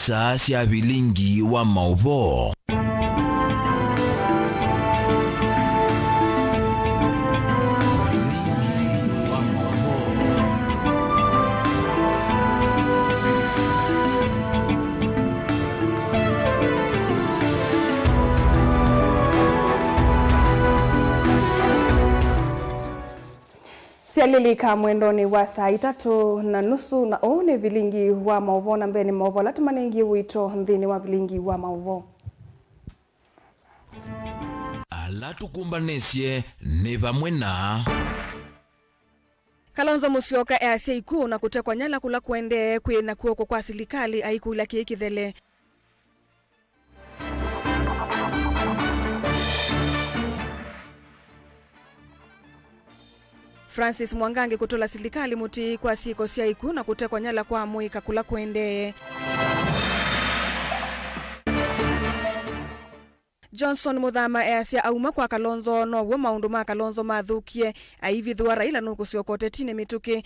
isaa cia bilingi wa mauvo. Sialilika mwendoni wa saa 3:30 na one vilingi wa mauvo na mbeni mauvo latumanengi wito nthini wa vilingi wa mauvo. Alatukumbanisye ni vamwe na Kalonzo Musyoka easya iku na kutekwa nyala kula kuende kwina kuoko kwa silikali aikula kithele. Francis Mwangangi kutola silikali muti kwa siko sia iku na kutekwa nyala kwa muika kula kuende. Johnson Muthama easya auma kwa Kalonzo no wo maundu ma Kalonzo mathukie aivithwa Raila nukusyokote tine mituki.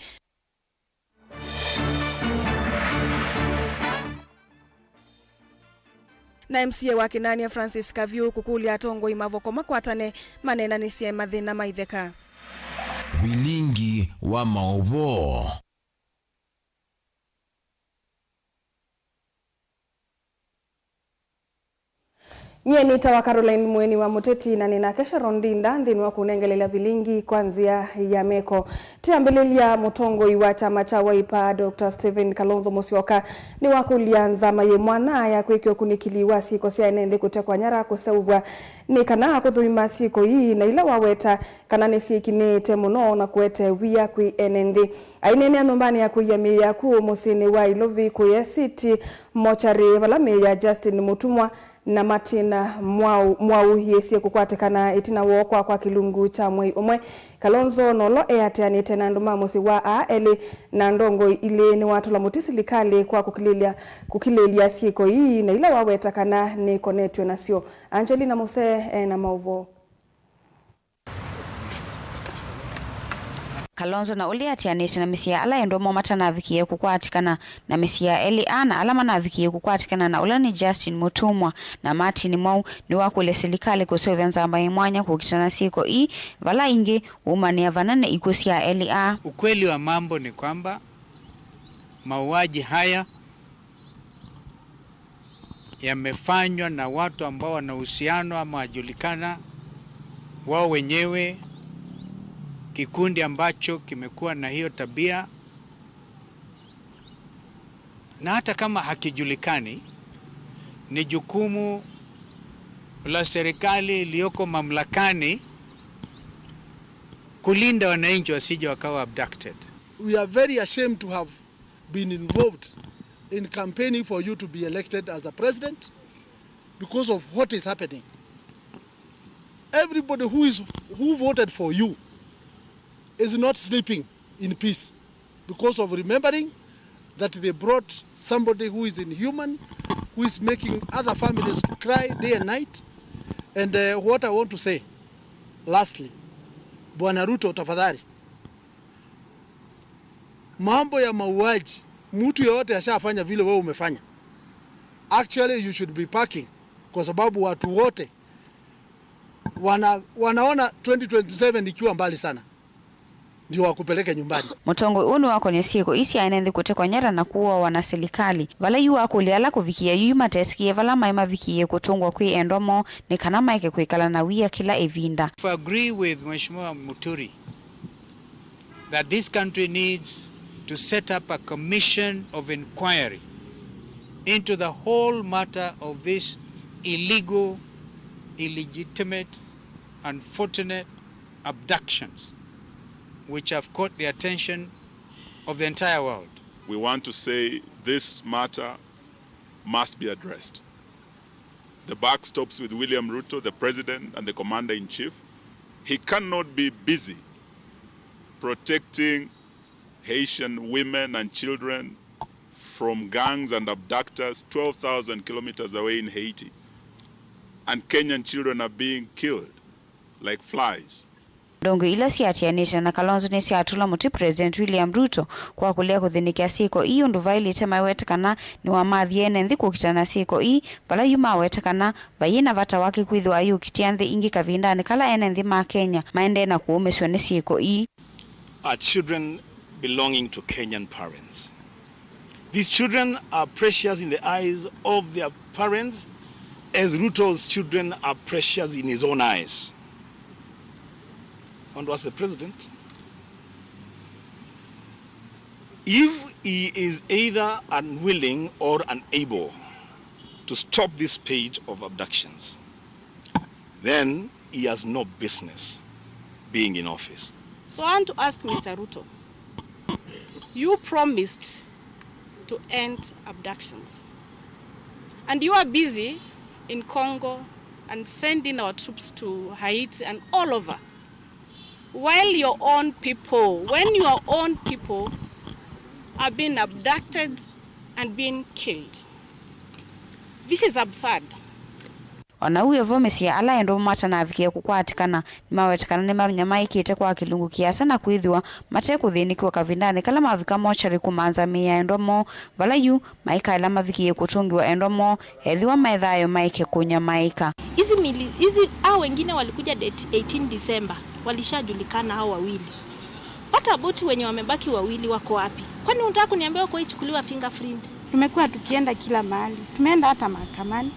Na MCA wa Kinania Francis Kaviu kukulia tongo imavoko makwatane manena nisie mathina maitheka. Vilingi wa mauvo. Nye nita wa Caroline Mweni wa Muteti na nina kesha rondinda nthini wa kunengelela vilingi kwanzia ya meko. Tiambelelia mutongo iwa chama cha Wiper Dr. Stephen Kalonzo Musyoka ni wakulianza maye mwana ya kwekyo kunikiliwa siko sia enende kutekwa nyara kusauvwa ni kana kuthuima siko hii na ila waweta kana nisikinete muno na kuete wia kwi enende. Ainene anombani ya kuyamia kuu musini wa Ilovi kuye city mochari valame ya Justin Mutumwa na Martina mwau yesie kukwatekana itina wokwa kwa kilungu cha mwei umwe. Kalonzo nolo eateanite na nduma musi wa aeli na ndongo ile ni watu la mutisi likali kwa kukilelia siko hii na ila wawetakana ni konetwe na sio. Angelina Muse na mauvo. Kalonzo na uli atianite na misia ala endomo matana vikiye kukwatikana na misia eli ana alama na vikiye kukwatikana na ulani Justin Mutumwa na Martin Mwau ni wakule silikali kusovya nzamba imwanya kukitana siko hii vala ingi umani ya vanane ikusia eli a. Ukweli wa mambo ni kwamba mauaji haya yamefanywa na watu ambao wana uhusiano ama wajulikana wao wenyewe, kikundi ambacho kimekuwa na hiyo tabia, na hata kama hakijulikani ni jukumu la serikali iliyoko mamlakani kulinda wananchi wasije wakawa abducted. We are very ashamed to have been involved in campaigning for you to be elected as a president because of what is happening. Everybody who voted for you is not sleeping in peace because of remembering that they brought somebody who is inhuman, who is making other families to cry day and night. And what I want to say, lastly, Bwana Ruto tafadhali, mambo ya mauaji, mtu yote ashafanya vile wewe umefanya. Actually, you should be packing kwa sababu watu wote wanaona 2027 ikiwa mbali sana. Ndio wakupeleke nyumbani. Mutongo unu wako ni siko isi ainaendhi kutekwa nyara na kuwa wanasilikali. Vala yu wako liala kuvikia yu matesikie vala maima vikie kutungwa kwe endomo ni kanama eke kwekala na wia kila evinda. I agree with Mheshimiwa Muturi that this country needs to set up a commission of inquiry into the whole matter of this illegal, illegitimate, unfortunate abductions which have caught the attention of the entire world. We want to say this matter must be addressed. The buck stops with William Ruto, the president and the commander-in-chief. He cannot be busy protecting Haitian women and children from gangs and abductors 12,000 kilometers away in Haiti. And Kenyan children are being killed like flies ndongo ila siatianisha na Kalonzo ni siatula muti President William Ruto kwa kulia kuthinikia siko iyo nduvaili tema wetekana ni wa mathiene nthi kukitana siko i bala yuma wetekana bayina vata wake kwithwa ayu kitianthi ingi kavindani kala ene nthi ma Kenya maende na kuumeswa ni siko i. Are children belonging to Kenyan parents. These children are precious in the eyes of their parents as Ruto's children are precious in his own eyes. And was the president? If he is either unwilling or unable to stop this page of abductions, then he has no business being in office. So I want to ask Mr. Ruto, you promised to end abductions, and you are busy in Congo and sending our troops to Haiti and all over, while your own people, when your own people are being abducted and being killed. This is absurd. Ona uyo vomesia ala endo mata na avikia kukwatikana nimawetikana ni manyama ikite kwa kilungu kiasa na kuithwa mate kuthinikiwa kavindani kala mavika mochari kumanza miya endomo vala yu maika ila mavikie kutungiwa endomo edhiwa maedhayo maike kunya maika. Hizi hao wengine walikuja date 18 December walishajulikana hao wawili. Hata boti wenye wamebaki wawili wako wapi? Kwani unataka kuniambia wako ichukuliwa fingerprint? Tumekuwa tukienda kila mahali. Tumeenda hata mahakamani.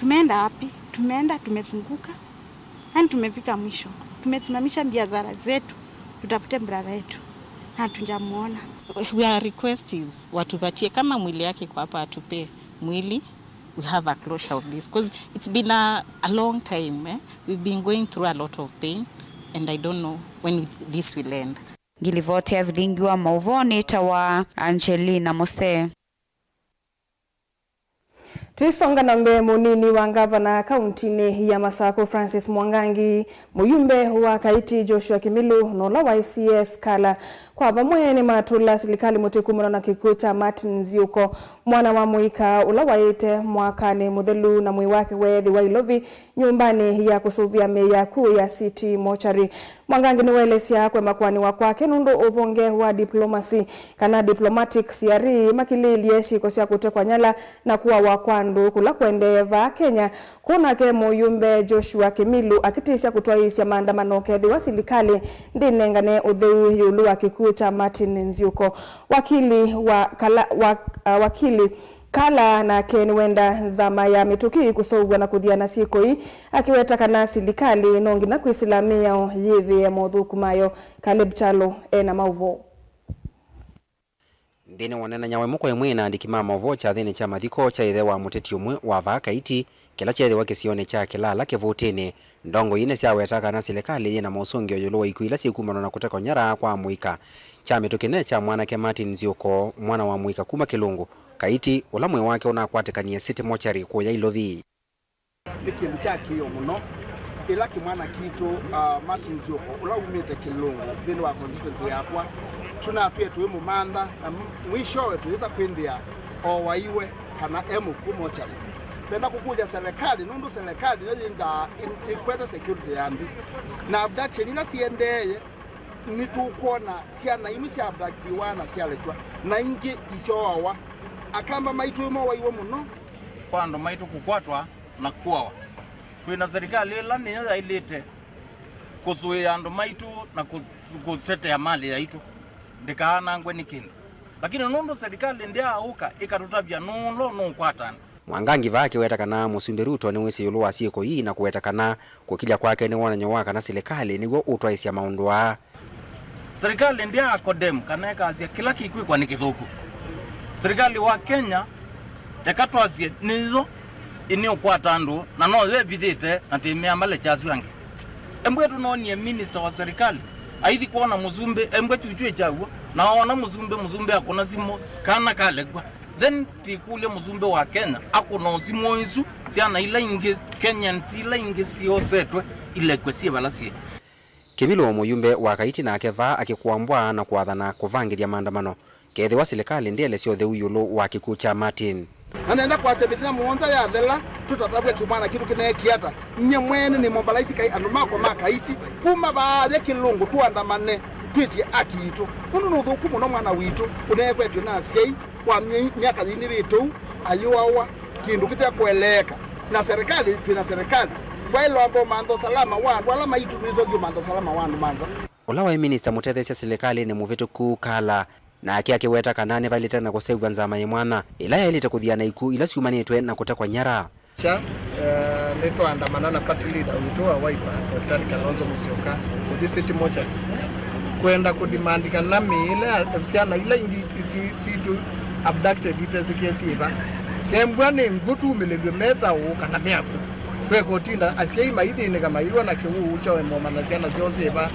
Tumeenda wapi? Tumeenda tumezunguka. Hadi tumefika mwisho. Tumesimamisha biashara zetu. Tutafute brother yetu. Na tunamuona. Our request is watupatie kama mwili yake kwa hapa atupe mwili. We have a closure of this because it's been a long time. We've been going through a lot of pain and I don't know when this will end. Gilivote ya vilingi wa mauvoni tawa Angelina Mose. Tuisonga na mbe munini wa gavana kauntini ya Masako Francis Mwangangi, muyumbe wa Kaiti Joshua Kimilu nola wa ICS kala kwa vamwe ni matula silikali mutikumuna na kikucha Martin Nziuko mwana wa muika ula waite mwakani muthelu na mwi wake wethi wa Ilovi nyumbani ya kusuvia meya kuu ya City Mochari. Mwangangi ni welesia kwe makwani wa kwake nundu uvonge wa diplomasi kana diplomatic siari makilili sikosia kutekwa nyala na kuwa wakwandu kula kuendeva Kenya kuna ke muyumbe Joshua Kimilu akitisha kutoaisha maandamano kethi wa silikali ndinengane utheu yulu wa kikucha Martin Nziuko. Wakili Kala na Ken wenda zama ya mituki kusogwa na kudhiana siku hii akiweta kana silikali nongi na kuisilamia yivi ya modhuku mayo Caleb Chalo ena mauvo. Ndine wanena nyawe muko imwe na andikima mauvo cha thini cha mathiko cha ithe wa muteti umwe wa Vakaiti kila cha ithe wa kisione cha kilala kevotene ndongo ine cia wetaka na silikali na mausungio yolo wa ikuila sikumano na kuteka nyara kwa muika cha mitukine cha mwanake Martin Nziuko mwana wa muika kuma Kilungu Kaiti ulamwe wake unakwatikania City Mochari kwa Ilovi. Ikindu cha kiyo muno ila kimwana kitu Martin Nziuko ula umite Kilungu thini wa constituency yakwa tunatwe tuwe mumanda na mwisho wetu tuweza kuindia o waiwe kana ku Mochari. Tena kukuja serikali nundu serikali nyenga ikweta security yambi na abduction ina siendeye ni tukuona siana imisi abductiwa na sialetwa na ingi isiowa akamba maitu imo waiwe muno kwando maitu kukwatwa na kuawa twina serikali ila ni ya ilete kuzuia ando maitu na kutetea mali yaitu ndikaana ngwe ni kindu lakini nundu serikali ndia auka ikatutabia nulo nukwatana. Mwangangi vake wetakana musumbe Ruto ni wese yulu wa sieko hii na kuwetakana kukilya kwake ni wana nyawaka na silikali ni wo utwaisia maundua. Serikali ndia akodem kana kazi kila kikwi kwa nikithuku. Serikali wa Kenya tekatwazie nizo inio kwatandu na no we bidite na timia male chazi wangi. Embwe tunonie minister wa serikali aithi kuona muzumbe embwe chuchwe chawo na ona muzumbe akona simo kana kalegwa. Then tikule muzumbe wa Kenya akona simo insu siana ila inge Kenyan sila inge sio setwe ile kwesie balasie. Kimilu muyumbe wa Kaiti na akeva akikuambwa na kuathana kuvangiria maandamano kethiwa serikali ndiele ciothe uyulu wa kikuo cha Martin. Anaenda kwa sebithina muonza ya thela tutatabwe kimwana kitu kinekiata nye mwene ni mobilize kai andu mako makaiti kuma baadhe kilungu tuandamane twiti akiito uno no thuku muno mwana witu unekwetwe na ciai wa miaka thini bitu ayuawa kindu kitakweleka na serikali twina serikali kwa ilombo mando salama wandu ala maitu tuizo thio mando salama wandu manza. Ola wa minister mutethecia serikali ni Muvitu Kala na akiweta kanane valita na kusevya nzama ya mwana ila yalita kuthiana iku ila ciumanitwe na kutakwa nyara. Nito andamana na party leader witu wa Wiper Dr. Kalonzo Musyoka with city mocha kwenda kudimandika nami ile fiana ile indi situ abducted itasikiasi iba kembwane mgutu milegwe meta ukana meako kweko tinda asiai maidi ni kama iwa na kiwu ucho emo manasiana ziozi iba.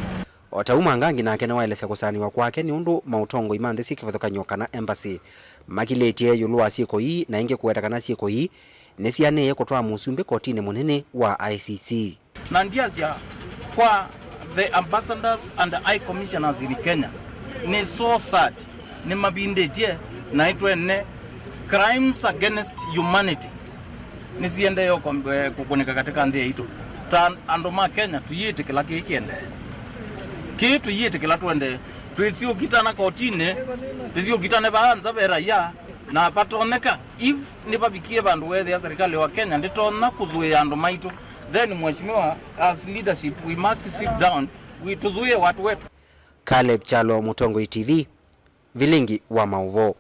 Otauma ngangi na kene waelesa kusaniwa kwake ni undu mautongo imande sikivothokanyo kana embassy makiletie yulu wa sieko hii na inge kuweta kana sieko hii nesiane kutwa musumbe kotini munene wa ICC. Na ndiazia kwa the ambassadors and the high commissioners in Kenya ni so sad ni mabindetie na itwene crimes against humanity nisiende yo kukunika katika ndie ito andoma Kenya tuyite kila kiende kitu yite kila twende tuisio kitana kotine tuisio kitana baanza bera ya na patoneka if nibabikie bandu wethe ya serikali wa Kenya nditona kuzuia ando maitu then mheshimiwa as leadership we must sit down we tuzuie watu wetu. Caleb Chalo, Mutongo TV, Vilingi wa Mauvo.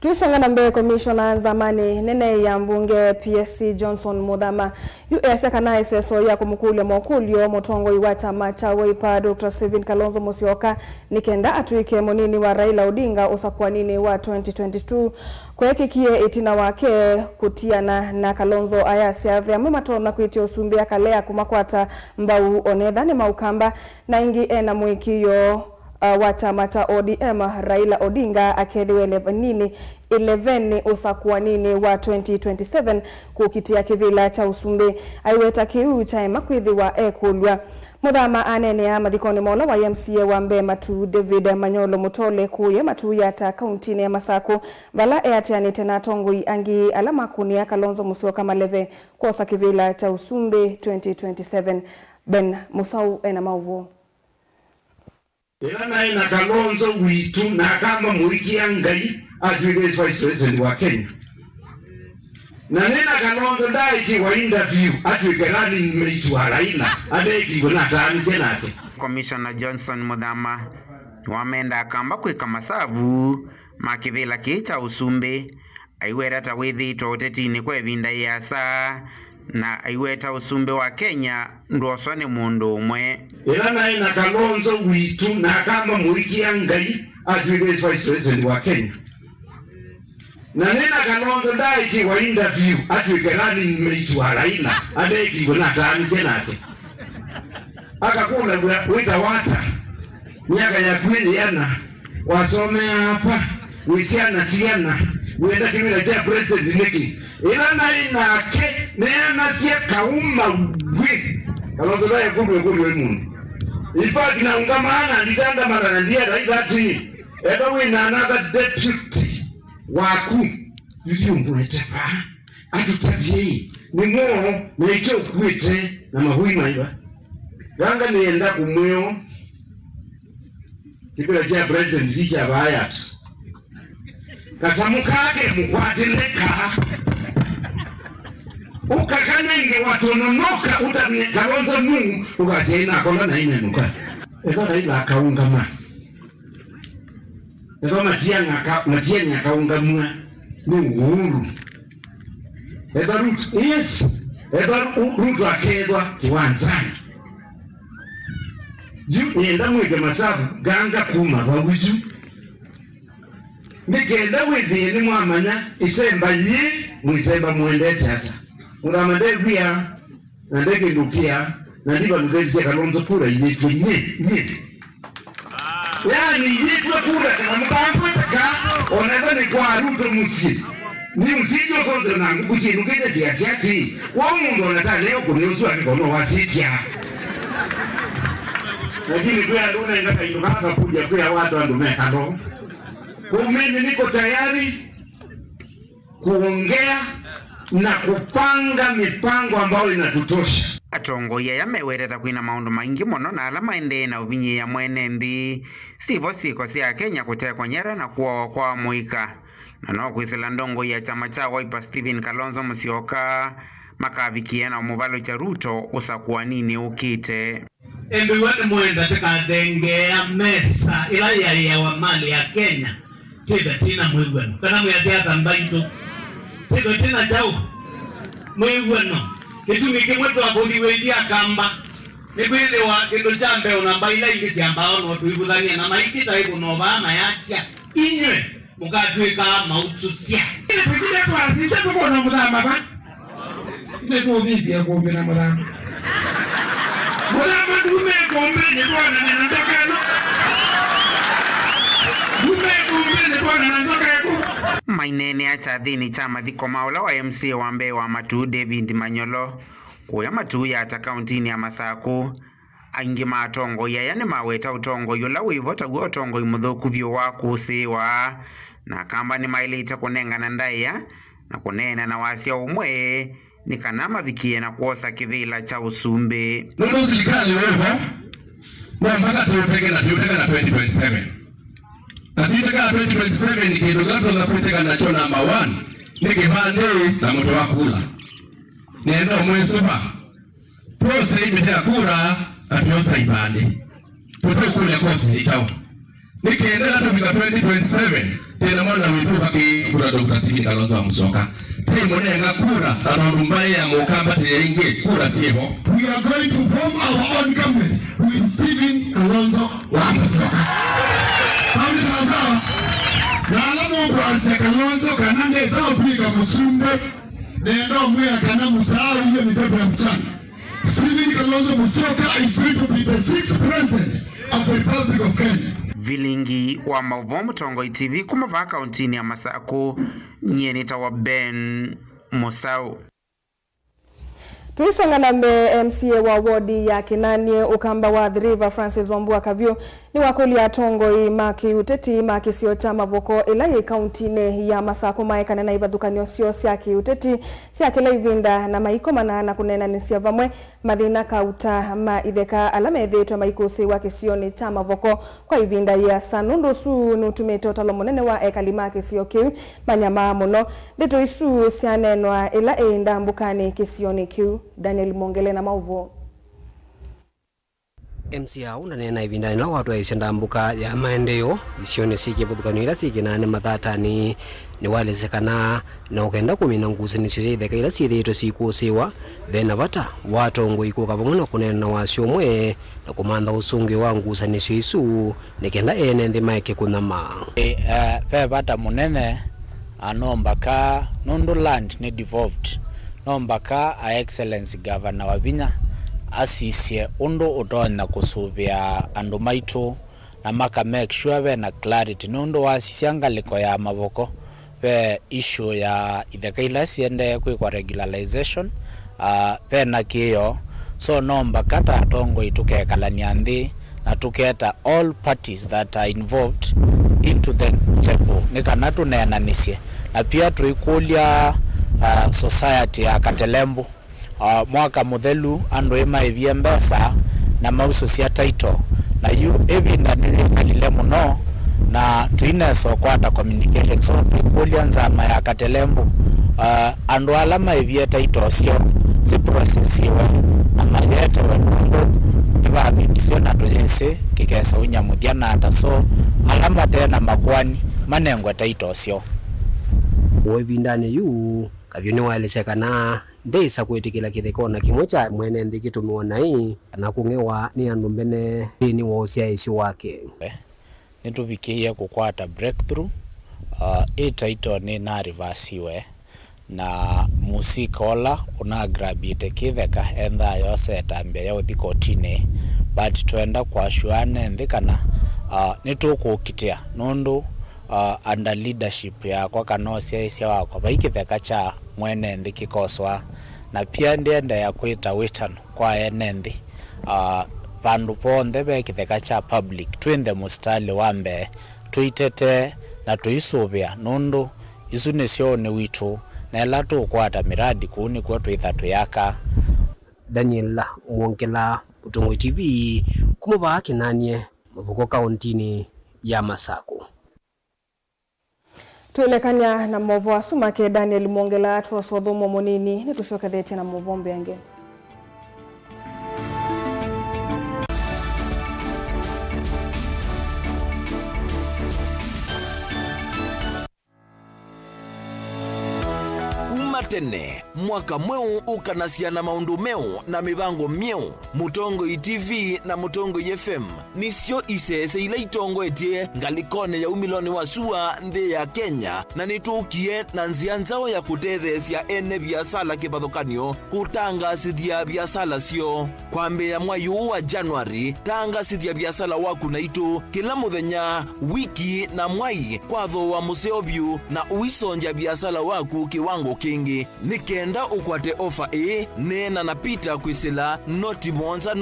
Tuisongana mbele commissioner zamani nene ya mbunge PSC Johnson Muthama USA kana iseso ya kumukule mokulio Mutongo iwa chama cha Wiper Dr. Stephen Kalonzo Musyoka nikenda atuike munini wa Raila Odinga usakwanini wa 2022 kwekikie itina wake kutiana na Kalonzo ayasya vya mamatona kuitio sumbia kalea kumakwata mbau onethane maukamba na ingi ena mwikio wa chama cha ODM Raila Odinga akethiwe 11 usakwanini wa 2027 kukitia kivila cha usumbi aiweta kiu cha makwidhi wa ekulwa. Muthama anene ya mathikoni mola wa MCA wa Mbematu David Manyolo Mutole kuye matu yata kauntini ya Masako vala eatianite na tongoi angi alama kunia Kalonzo Musyoka maleve kosa kivila cha usumbi 2027. Ben Musau ena mauvo. Ela ina Kalonzo witu na kama muikia ngai atuike vice president wa Kenya. Na nena Kalonzo ndaiki wa interview atuike running mate wa Raila adeki gona tani senate. Commissioner Johnson Muthama wamenda kamba kwika masavu makivila kicha usumbe aiwera ta withi totetini kwa vinda ya saa na aiweta usumbe wa Kenya ndosone mundu umwe. Ela ina Kalonzo witu na kama muikia ngai atuike vice president wa Kenya. Na nena Kalonzo ndaiki wa interview atuike running mate wa Raila adeki gona tani senate. Akakula wita wata miaka ya kweli yana wasome hapa wisiana siana wenda kimila cha president niki ila na inake neana sia kauma ugwe Kalonzo ndaye kumbe mundu ifa kina ungamana nditanda mara ndia raidati edo wina another deputy waku yuyumbulete pa atutavye ni mo meike ukwite na mahui maiba ganga nienda kumweo kipira cha president zika bayat kasamukake mukwatileka ukakanenge watononoka utamye Kalonzo mu ukatena kola na inenuka eka Raila akaungama eka matianya akaungamwa ni uhuru eka Ruto yes eka Ruto akedwa kiwanzani juu nienda mweke masabu ganga kuma wabuju nikenda withini mwamanya isemba yi mwisemba mwende tata uramande vya na ndege ndukia na ndiba ndukezia Kalonzo kura yitwe nye yani yitwe kura kama mkambwe taka oneva ni kwa Ruto musi ni msiji wa Kalonzo na ngukusi nukete siasiati wa mungu onata leo kuneusu wa mikono wa sitia lakini kwa ndune ngaka indoka kuja kwa watu andume kando. Mimi niko tayari kuongea na kupanga mipango ambayo inatutosha. Atongoia yamewereta kwina maundu maingi muno na ala maende na uvinyi ya mwene nthi sivo siko sia Kenya kutekwa nyara na kuoa kwa muika na no kwisila ndongo ya chama cha Wiper Stephen Kalonzo Musyoka makavikia na umuvalo cha Ruto usakuwa nini ukite embe wene mwenda tekadenge ya mesa ila ya wa mali ya Kenya tida tina mwigweno kana muyazia mbaito tida tina chao mwigweno kitumi kimwetu abodiwedia kamba nikwile wa kindo chambe unambaila ingisi ambao no tuibudhania na maikita hizo no bama yasia inywe mukatweka mautsusia ile tukija kwa sisi tuko na mudama ba ile tu bibi ya kombe na mudama dume kombe ni bwana na natoka no dume kombe ni bwana na natoka yako mainene acha thini chama thiko maula wa MC wa Mbeya Matu David Manyolo kuya matu ya ata kauntini ya Masaku aingi matongo ya yani maweta utongo yula wivota gwa utongo imuthuku vyo wa kusiwa na kamba ni mailita kunengana ndaya na kunena na wasia umwe ni kanama vikie na kuosa kivila cha usumbe nuno serikali wewe na mpaka tuteke na 2027 na tuteka 2027 ni kidogo za kuteka na chona namba 1 ni kibande na mtu wa kula nendo mwesuba prose imetea kura atiosa ibande tuto kule kosi itawa nikiendelea tufika 2027 tena mwana wetu baki kura Dr. Stephen Kalonzo Musyoka timu nenga kura anondumbaye ya mukamba tiyenge kura sievo. We are going to form our own government with Stephen Kalonzo Musyoka. Kama sawa na alamu kwa Kalonzo kanande zao pika musumbe nendo mwe kana musao hiyo ni pepo ya mchana. Stephen Kalonzo Musyoka is going to be the 6th president of the Republic of Kenya. Vilingi wa Mauvomo Tongo TV kumava kauntini ya Masaku nyenita wa Ben Musau. Tuisonga nambe MCA wa wodi ya Kinanie ukamba wa The River Francis Wambua Kavyo ni wakuli ya tongo maki uteti maki siota mavoko ilaye kauntine ya Masaku maekana na ibadhukanio sio siaki uteti siaki laivinda na maiko manana kunena nisia vamwe madhina kauta maidheka alame dhetu maikusi waki sio ni tama voko kwa ivinda ya sanundu su nutumeto talomonene wa ekalima kisio kiu manyama muno dhetu isu sianenwa ila enda mbukani kisio ni kiu. Daniel Mongele na Mauvo. MCA unanena ivinda na watu aisenda mbuka ya maendeleo isione siki budhukanira siki na mathata ni walezekana na ukenda kumina nguzi nisio theka ila sithito sikusiwa thena bata watongo ikuka pamono kunena wasio mwe na kumanda usungi wa nguza nisio isu nikenda ene ndi maike kunama pe bata munene anombaka nondo land ni devolved nombaka a excellence governor wa Vinya asisie undo utona kusubia andu maitu na maka make sure be na clarity nondo wasisia ngaliko ya mavoko pe issue ya itheka ila siende kwa regularization pe na kiyo so nombaka ta tongo ituke kalania nthi na tuketa all parties that are involved into the table nikana tunenanisie na pia tuikulia society ya Katelembu mwaka muthelu andu emaivie mbesa na mauso cia title na yu evinda nilikalile muno na tuineso kwata communication so tukulia nzama ya Katelembu andu ala maivie title sio si processiwe na mayete wenundu ibabindisio na dojensi kikesa unyamuthia na ata so alama tena makwani manengwe title sio wevindane yu Kavyo ni waelezekana ndeisa kwetikila kithekona kimwe cha mwene nthi kitumiwa nai na kungewa ni andu mbene ni wosia isi wake nituvikie kukwata breakthrough itaito ni na reversiwe na musikola una grabite kitheka endha yose tambia ya uthikotine but tuenda kwa shuane nthi kana nitukukitia nundu under leadership ya kwa kanosia isia wako baikitheka cha mwene nthi kikoswa na pia ndienda ya kwita witano kwa ene nthi vandu ponthe bekitheka cha public twinthe mustali wambe tuitete na tuisuvia nundu isu nisyo ni witu na ela tukwata miradi kuni kwa twitha tuyaka. Daniel Mwongela, Mutongo TV, kumuva Kinanie, Mavuko kauntini ya Masako. Tuelekanya na movo asumake Daniel Mwongela tuwasodhomo monini ni tushokethete na movo mbenge. Tene mwaka mweu ukanasia na maundu meu na mibango mieu Mutongo TV na Mutongo FM nisio isese ila itongo etie ngalikone ya umiloni wa sua nthi ya Kenya na nitukie na nzia nzao ya kutethesia ene biasala kibadhukanio kutangasithia biasala sio kwambia mwayu wa Januari tangasithia biasala waku na itu kila muthenya wiki na mwai kwatho wa museobyu na uisonja biasala waku kiwango kingi nikenda ukwate ofa nena na pita kwisila noti monza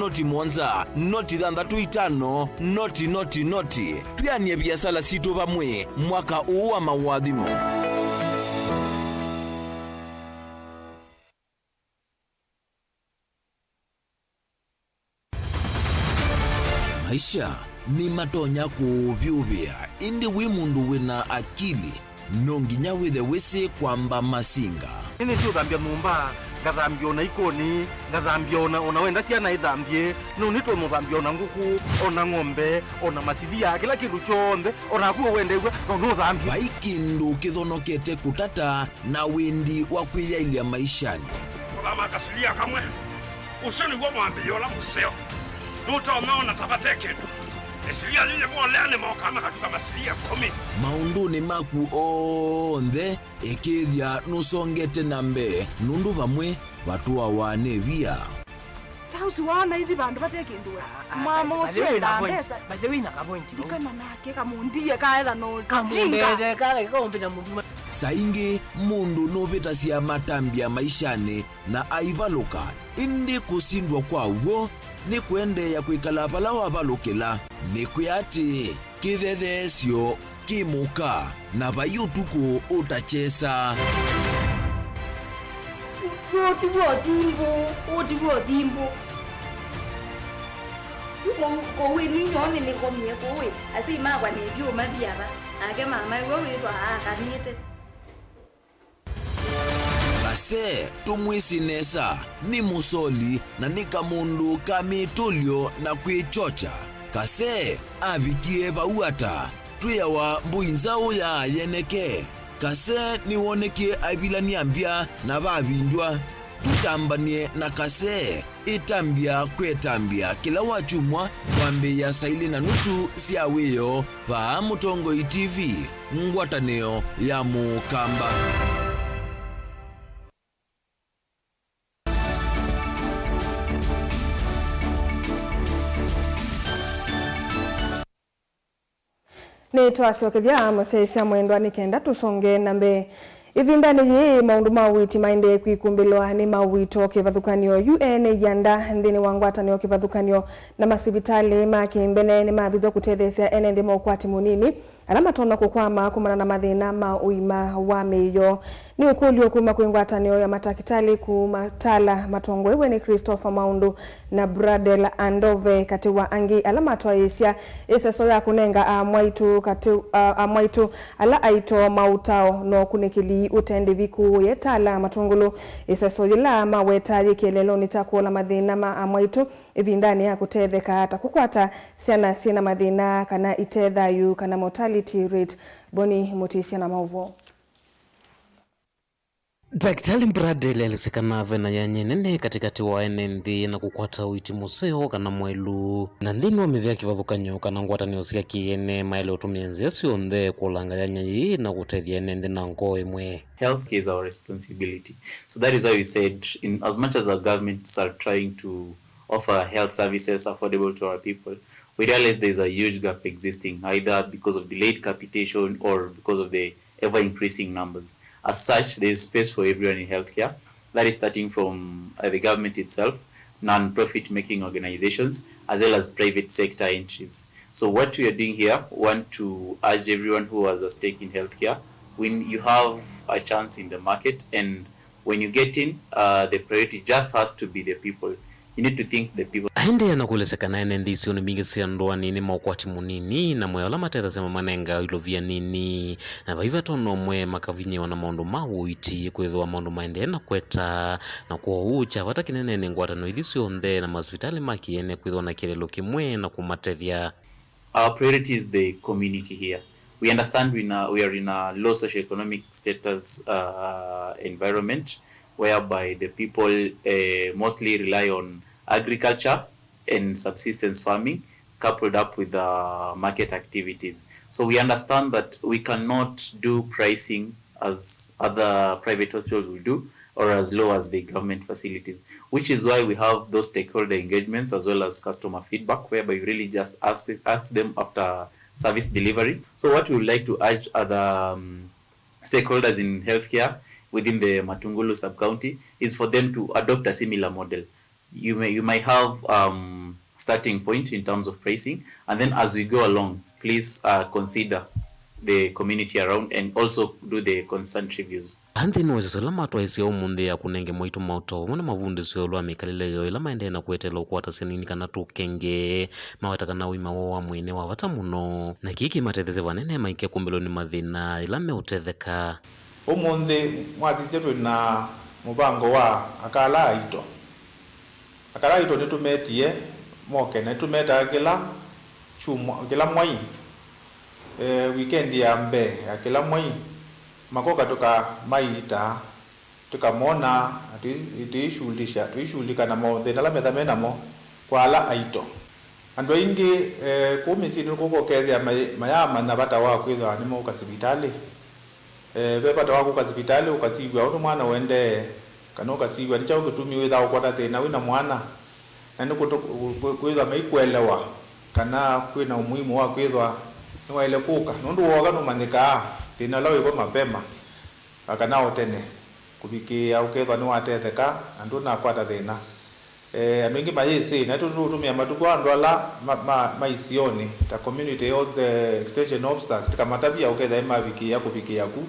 noti thandatu itano noti tuyanie biasala situ vamwe mwaka uu wa mawadhimo. Maisha ni matonya kuvyuvia indi wi mundu wina akili nonginya withe wisi kwamba masinga ini sio thambia mumba ngathambia ona ikoni ngathambia ona wenda ciana ithambie no nitwe muthambia ona nguku ona ng'ombe ona masithia kila kindu chonthe ona kuo wendegwa no thambia baikindu kithonokete kutata na windi wa kwiyailia maishani kama kasilia kamwe usoni gwa mwambio la museo nutaona tabateke esilia zile mwaleane mwakama katika masilia 10 maunduni maku onthe ekithia nusongete nambe nundu vamwe vatua wane via tausi wana hithi bandu batekindwe mama uswenda pesa bajewina kapointi dikana nake kamundie kaela no kamundete kale kaombina mundu saingi mundu novita cia matambia maishani na aivaluka indi kusindwa kwa uo ni kwende ya kwikala pala wavalukila ni kuyati kithethesyo kimuka na vayutuku utachesa otivo timbo kowe ninyone nikomie kowe asimakwa netio mathiava ake mama iwe witwa akanite kase tumwisinesa ni musoli na nika mundu kamitulyo na kwichocha kase avikie vauata twiyawa mbuinzao ya yeneke kase niwonekie avilania mbia na vavindwa tutambanie na kase itambia kwetambia kila wachumwa kwambi ya saili na nusu siawiyo pa Mutongo TV ngwataneo ya mukamba. Ni twacokethia musesia mwendwa nikenda tusonge nambe ivindani yi maundu mawiti maende kwikumbilwa ni mawito kivathukanio UN yanda nthini wa ngwatanio kivathukanio na masivitali makimbene ni mathithwa kutethesia ene nthi maukwati munini ala matona kukwama kumana na mathina ma uima wa miyo ni ukulio kuma kwi ngwatanio ya matakitali kumatala matongo iwe ni Christopher Maundu na Bradel Andove kati wa angi ala matwaisia iseso ya kunenga amwaitu kati amwaitu ala aito mautao no kunikili utendi viku yetala matongolo iseso yila maweta yikelelo nitakuola mathina ma amwaitu ivindani ya kutetheka hata kukwata siana sina mathina kana itethayu kana mortality rate. Boni Mutisia na mauvo. Daktari Bradel alisekanave na yanye nene katikati wa NND na kukwata uiti museo kana mwelu na ndini wa mivya kivathukanyo kana ngwatanio sia kiene maile utumia nzesio ndhe kulanga yanye hii na kutethia NND na ngo imwe. Healthcare is our responsibility. So that is why we said, in as much as our governments are trying to offer health services affordable to our people, we realize there is a huge gap existing, either because of delayed capitation or because of the ever-increasing numbers. As such, there is space for everyone in healthcare. That is starting from the government itself, non-profit making organizations, as well as private sector entries. So what we are doing here, want to urge everyone who has a stake in healthcare, when you have a chance in the market and when you get in, the priority just has to be the people. You need to think the people. Aende anakulesekana ene ndisi oni mingi siandoa nini maukwati munini na mwe wala mateza sema manenga ilovia nini na baiva tono mwe makavinye wana maundu mawuiti kwethwa maundu maende na kweta na kuwa ucha wata kinene ngwata no idhisi onde na masvitali maki ene kwethwa na kirelo kimwe na kumatethia. Our priority is the community here. We understand we are in a low socioeconomic status environment whereby the people mostly rely on agriculture and subsistence farming coupled up with market activities. So we understand that we cannot do pricing as other private hospitals will do or as low as the government facilities, which is why we have those stakeholder engagements as well as customer feedback, whereby you really just ask them after service delivery. So what we would like to urge other stakeholders in healthcare within the Matungulu sub-county is for them to adopt a similar model. You might have starting point in terms of pricing, and then as we go along, please consider the community around and also do the constant reviews. Anthi no salama twaisi omunde ya kunenge moito mauto mwana mavundi sio lwa mikalile yo ila maende na kuetela kwata senini kana tukenge mawata kana wima wa mwene wa wata muno na kiki matetheze vanene maike kumbelo ni mathina ila meutetheka omunde mwati zetu na mubango wa akala ito nitumetie moke netumeta kila mwai weekend ya mbe ya kila mwai makoka toka maita tukamona tuishulika na mo thina metha mena mo kwala aito andu ingi kumisini kuko kethia mayama na bata wa kwithwa ni mo kasibitali bebata wa kasibitali ukasigwa uno mwana wende kana ukasigwa ni chao gitumi witha ukwata thina wina mwana na ni kwithwa maikwelewa kana kwina umuhimu wa kwithwa ni waile kuka nundu woga no manika thina lao iko mapema akana otene kubikia ukethwa ni watetheka andu na kwata thina amingi mayisi na tutumia matuko andu ala maisioni ta community health extension officers tikamatavia uketha mabikia kubikia ku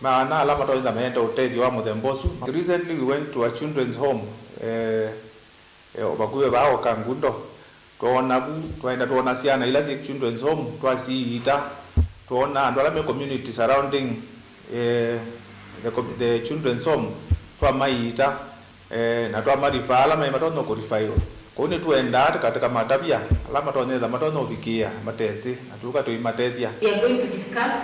maana alama toza maenda utethi wa muthembosu. Recently we went to a children's home obakuwe bao kangundo tuona siana ila si children's home twasiita tuona andu ala community surrounding the children's home twamaita na twamarifala matono kurifairo kuni tuenda katika matabia alama toneza matono vikia matesi atuka tuimatethia. We are going to discuss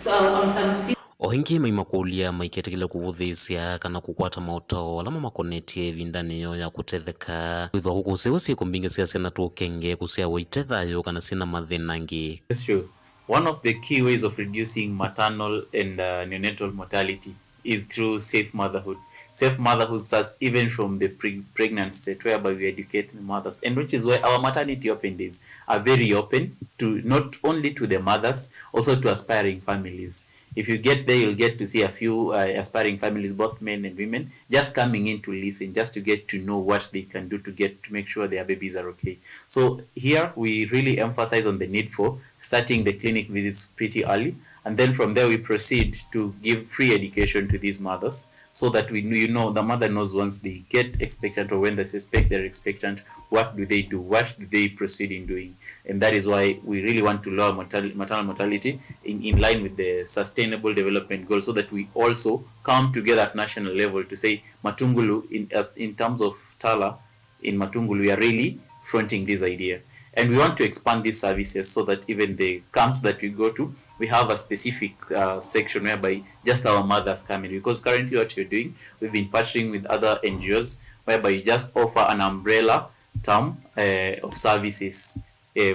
on some ohingi maimakulia maiketekele kuvuthisia kana kukwata mauto alama makonetie vindani yo ya kutetheka withwa huku sewa siku mbingi sia sena tukenge kusia waitethayo kana sina mathinangi. That's true. One of the key ways of reducing maternal and neonatal mortality is through safe motherhood. Safe motherhood starts even from the pregnant state, whereby we educate the mothers, and which is why our maternity open days are very open to not only to the mothers, also to aspiring families. If you get there, you'll get to see a few aspiring families, both men and women, just coming in to listen, just to get to know what they can do to make sure their babies are okay. So here we really emphasize on the need for starting the clinic visits pretty early, and then from there we proceed to give free education to these mothers, so that the mother knows once they get expectant or when they suspect they're expectant, what do they do, what do they proceed in doing. And that is why we really want to lower maternal mortality in line with the Sustainable Development Goals, so that we also come together at national level to say Matungulu, in terms of Tala, in Matungulu, we are really fronting this idea. And we want to expand these services so that even the camps that we go to, we have a specific section whereby just our mothers come in. Because currently what you're doing, we've been partnering with other NGOs whereby you just offer an umbrella term of services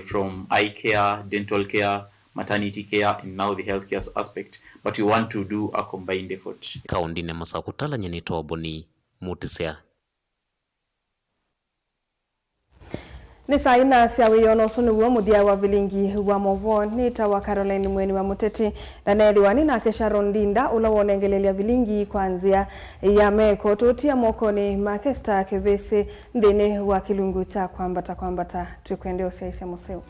from eye care, dental care, maternity care, and now the healthcare aspect. But we want to do a combined effort. Kaundine masakutala nyenito waboni mutisea. Ni saina siawe yono sunu wa mudia wa vilingi wa movo ni tawa Caroline Mweni wa Muteti na nedhiwani na kesha Rondinda ula wonengelelea vilingi kwanzia ya meko totia mokoni makesta kevese ndene wa kilungu cha kwambata tukwende osiaise museo.